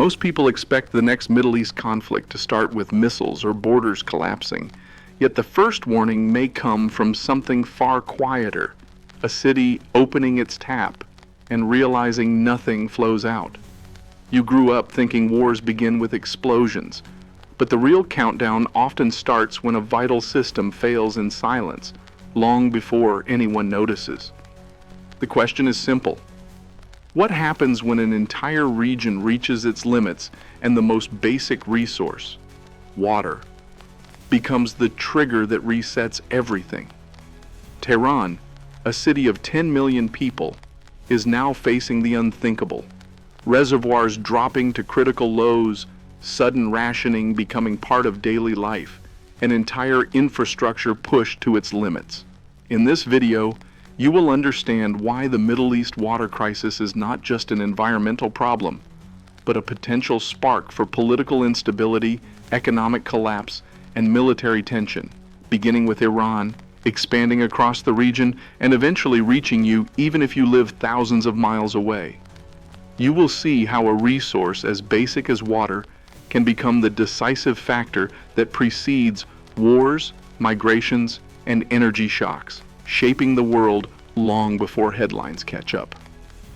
Most people expect the next Middle East conflict to start with missiles or borders collapsing, yet the first warning may come from something far quieter, a city opening its tap and realizing nothing flows out. You grew up thinking wars begin with explosions, but the real countdown often starts when a vital system fails in silence, long before anyone notices. The question is simple. What happens when an entire region reaches its limits and the most basic resource, water, becomes the trigger that resets everything? Tehran, a city of 10 million people, is now facing the unthinkable. Reservoirs dropping to critical lows, sudden rationing becoming part of daily life, an entire infrastructure pushed to its limits. In this video, you will understand why the Middle East water crisis is not just an environmental problem, but a potential spark for political instability, economic collapse, and military tension, beginning with Iran, expanding across the region, and eventually reaching you even if you live thousands of miles away. You will see how a resource as basic as water can become the decisive factor that precedes wars, migrations, and energy shocks, shaping the world long before headlines catch up.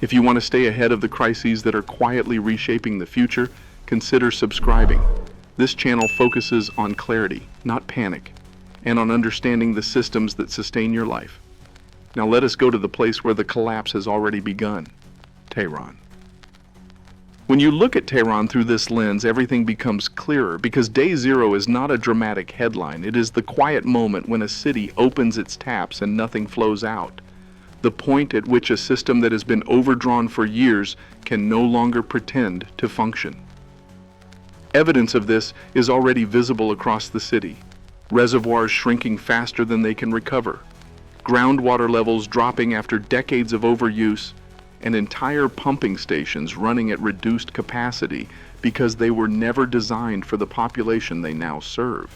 If you want to stay ahead of the crises that are quietly reshaping the future, consider subscribing. This channel focuses on clarity, not panic, and on understanding the systems that sustain your life. Now let us go to the place where the collapse has already begun, Tehran. When you look at Tehran through this lens, everything becomes clearer because day zero is not a dramatic headline. It is the quiet moment when a city opens its taps and nothing flows out. The point at which a system that has been overdrawn for years can no longer pretend to function. Evidence of this is already visible across the city. Reservoirs shrinking faster than they can recover. Groundwater levels dropping after decades of overuse, and entire pumping stations running at reduced capacity because they were never designed for the population they now serve.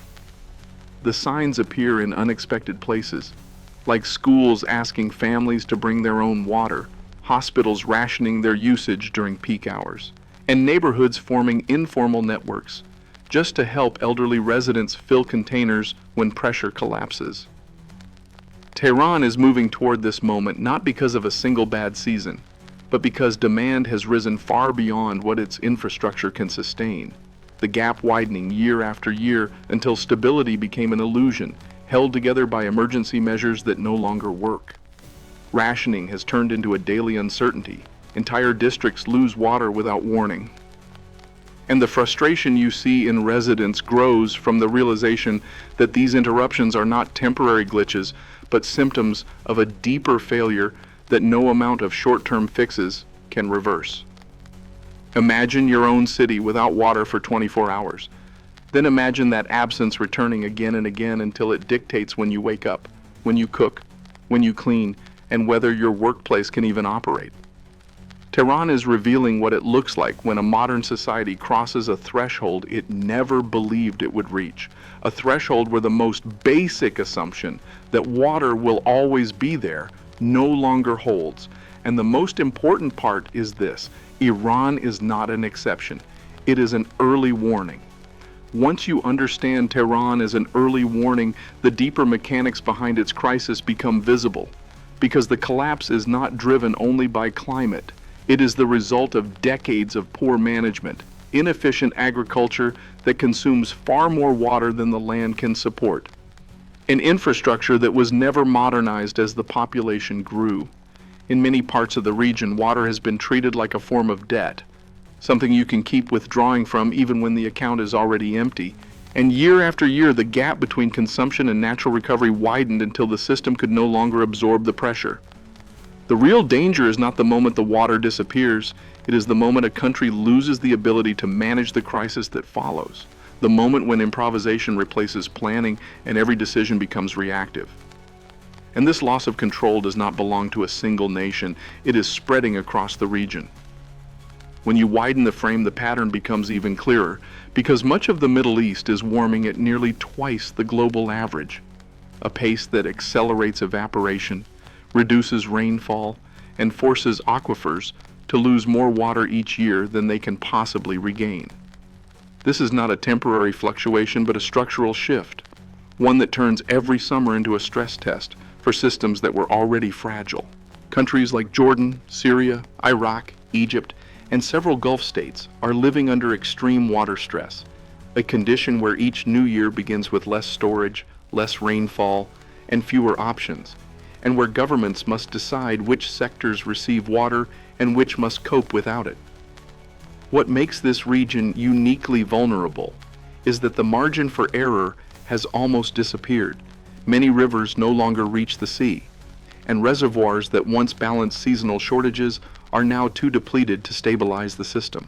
The signs appear in unexpected places, like schools asking families to bring their own water, hospitals rationing their usage during peak hours, and neighborhoods forming informal networks just to help elderly residents fill containers when pressure collapses. Tehran is moving toward this moment not because of a single bad season, but because demand has risen far beyond what its infrastructure can sustain, the gap widening year after year until stability became an illusion, held together by emergency measures that no longer work. Rationing has turned into a daily uncertainty. Entire districts lose water without warning. And the frustration you see in residents grows from the realization that these interruptions are not temporary glitches, but symptoms of a deeper failure that no amount of short-term fixes can reverse. Imagine your own city without water for 24 hours. Then imagine that absence returning again and again until it dictates when you wake up, when you cook, when you clean, and whether your workplace can even operate. Tehran is revealing what it looks like when a modern society crosses a threshold it never believed it would reach, a threshold where the most basic assumption that water will always be there no longer holds. And the most important part is this: Iran is not an exception. It is an early warning. Once you understand Tehran as an early warning, the deeper mechanics behind its crisis become visible, because the collapse is not driven only by climate. It is the result of decades of poor management, inefficient agriculture that consumes far more water than the land can support, an infrastructure that was never modernized as the population grew. In many parts of the region, water has been treated like a form of debt, something you can keep withdrawing from even when the account is already empty. And year after year, the gap between consumption and natural recovery widened until the system could no longer absorb the pressure. The real danger is not the moment the water disappears, it is the moment a country loses the ability to manage the crisis that follows. The moment when improvisation replaces planning and every decision becomes reactive. And this loss of control does not belong to a single nation, it is spreading across the region. When you widen the frame, the pattern becomes even clearer, because much of the Middle East is warming at nearly twice the global average, a pace that accelerates evaporation, reduces rainfall, and forces aquifers to lose more water each year than they can possibly regain. This is not a temporary fluctuation, but a structural shift, one that turns every summer into a stress test for systems that were already fragile. Countries like Jordan, Syria, Iraq, Egypt, and several Gulf states are living under extreme water stress, a condition where each new year begins with less storage, less rainfall, and fewer options, and where governments must decide which sectors receive water and which must cope without it. What makes this region uniquely vulnerable is that the margin for error has almost disappeared. Many rivers no longer reach the sea, and reservoirs that once balanced seasonal shortages are now too depleted to stabilize the system.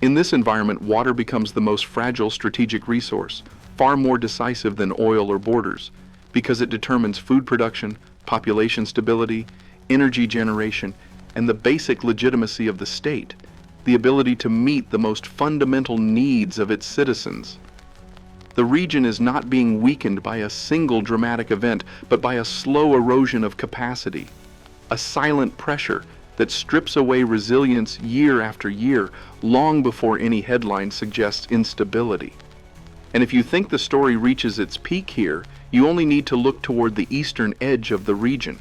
In this environment, water becomes the most fragile strategic resource, far more decisive than oil or borders, because it determines food production, population stability, energy generation, and the basic legitimacy of the state, the ability to meet the most fundamental needs of its citizens. The region is not being weakened by a single dramatic event, but by a slow erosion of capacity, a silent pressure that strips away resilience year after year, long before any headline suggests instability. And if you think the story reaches its peak here, you only need to look toward the eastern edge of the region.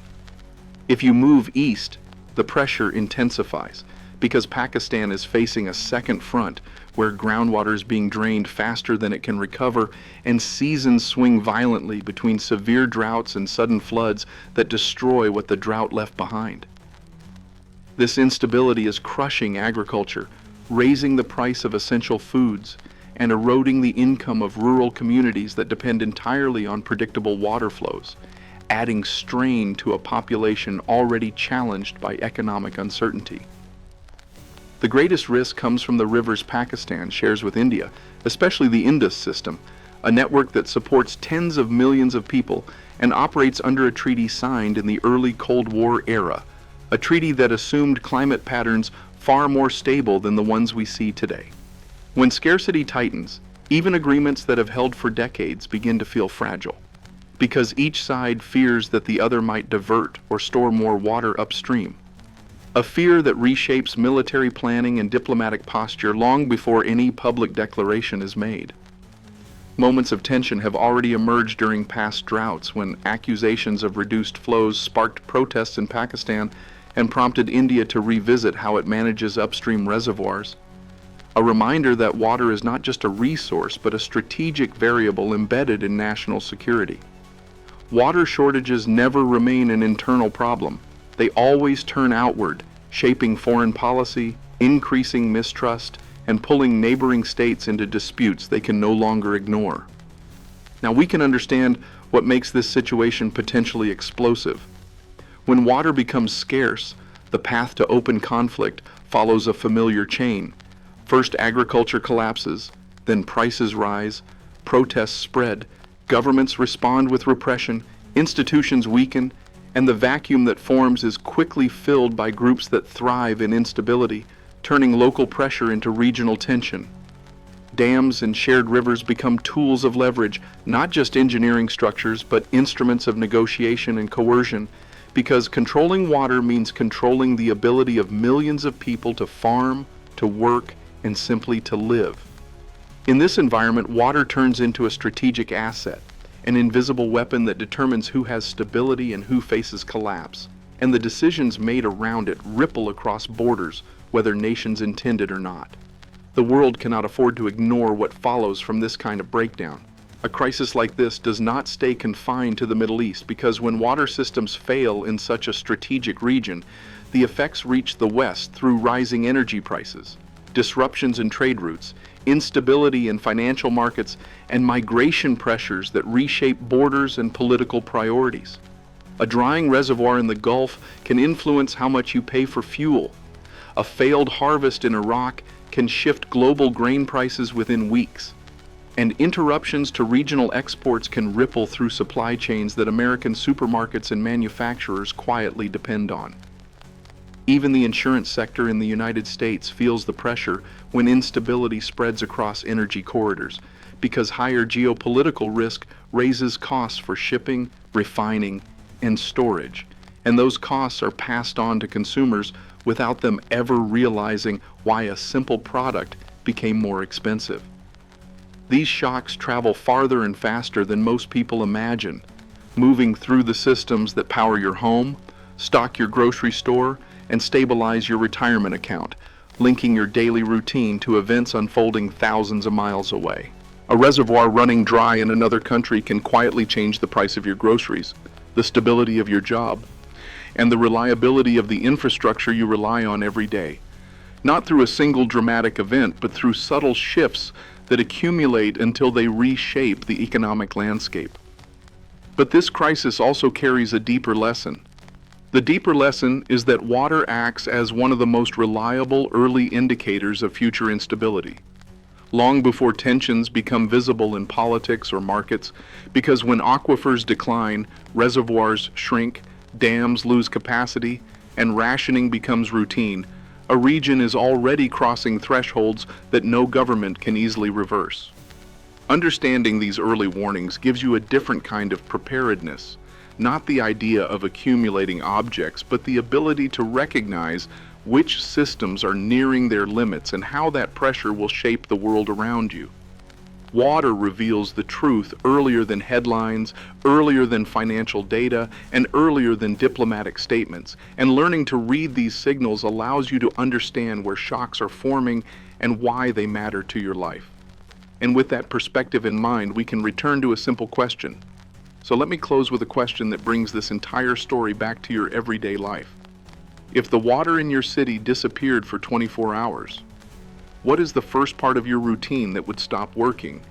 If you move east, the pressure intensifies, because Pakistan is facing a second front where groundwater is being drained faster than it can recover, and seasons swing violently between severe droughts and sudden floods that destroy what the drought left behind. This instability is crushing agriculture, raising the price of essential foods, and eroding the income of rural communities that depend entirely on predictable water flows, adding strain to a population already challenged by economic uncertainty. The greatest risk comes from the rivers Pakistan shares with India, especially the Indus system, a network that supports tens of millions of people and operates under a treaty signed in the early Cold War era, a treaty that assumed climate patterns far more stable than the ones we see today. When scarcity tightens, even agreements that have held for decades begin to feel fragile, because each side fears that the other might divert or store more water upstream, a fear that reshapes military planning and diplomatic posture long before any public declaration is made. Moments of tension have already emerged during past droughts when accusations of reduced flows sparked protests in Pakistan and prompted India to revisit how it manages upstream reservoirs. A reminder that water is not just a resource, but a strategic variable embedded in national security. Water shortages never remain an internal problem. They always turn outward, shaping foreign policy, increasing mistrust, and pulling neighboring states into disputes they can no longer ignore. Now, we can understand what makes this situation potentially explosive. When water becomes scarce, the path to open conflict follows a familiar chain. First, agriculture collapses, then prices rise, protests spread, governments respond with repression, institutions weaken, and the vacuum that forms is quickly filled by groups that thrive in instability, turning local pressure into regional tension. Dams and shared rivers become tools of leverage, not just engineering structures, but instruments of negotiation and coercion, because controlling water means controlling the ability of millions of people to farm, to work, and simply to live. In this environment, water turns into a strategic asset, an invisible weapon that determines who has stability and who faces collapse, and the decisions made around it ripple across borders, whether nations intend it or not. The world cannot afford to ignore what follows from this kind of breakdown. A crisis like this does not stay confined to the Middle East, because when water systems fail in such a strategic region, the effects reach the West through rising energy prices, disruptions in trade routes, instability in financial markets, and migration pressures that reshape borders and political priorities. A drying reservoir in the Gulf can influence how much you pay for fuel. A failed harvest in Iraq can shift global grain prices within weeks. And interruptions to regional exports can ripple through supply chains that American supermarkets and manufacturers quietly depend on. Even the insurance sector in the United States feels the pressure when instability spreads across energy corridors, because higher geopolitical risk raises costs for shipping, refining, and storage, and those costs are passed on to consumers without them ever realizing why a simple product became more expensive. These shocks travel farther and faster than most people imagine, moving through the systems that power your home, stock your grocery store, and stabilize your retirement account, linking your daily routine to events unfolding thousands of miles away. A reservoir running dry in another country can quietly change the price of your groceries, the stability of your job, and the reliability of the infrastructure you rely on every day. Not through a single dramatic event, but through subtle shifts that accumulate until they reshape the economic landscape. But this crisis also carries a deeper lesson. The deeper lesson is that water acts as one of the most reliable early indicators of future instability. Long before tensions become visible in politics or markets, because when aquifers decline, reservoirs shrink, dams lose capacity, and rationing becomes routine, a region is already crossing thresholds that no government can easily reverse. Understanding these early warnings gives you a different kind of preparedness, not the idea of accumulating objects, but the ability to recognize which systems are nearing their limits and how that pressure will shape the world around you. Water reveals the truth earlier than headlines, earlier than financial data, and earlier than diplomatic statements. And learning to read these signals allows you to understand where shocks are forming and why they matter to your life. And with that perspective in mind, we can return to a simple question. So let me close with a question that brings this entire story back to your everyday life. If the water in your city disappeared for 24 hours, what is the first part of your routine that would stop working?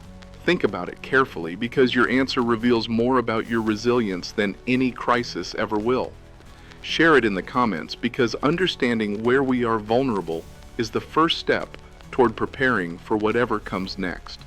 Think about it carefully, because your answer reveals more about your resilience than any crisis ever will. Share it in the comments, because understanding where we are vulnerable is the first step toward preparing for whatever comes next.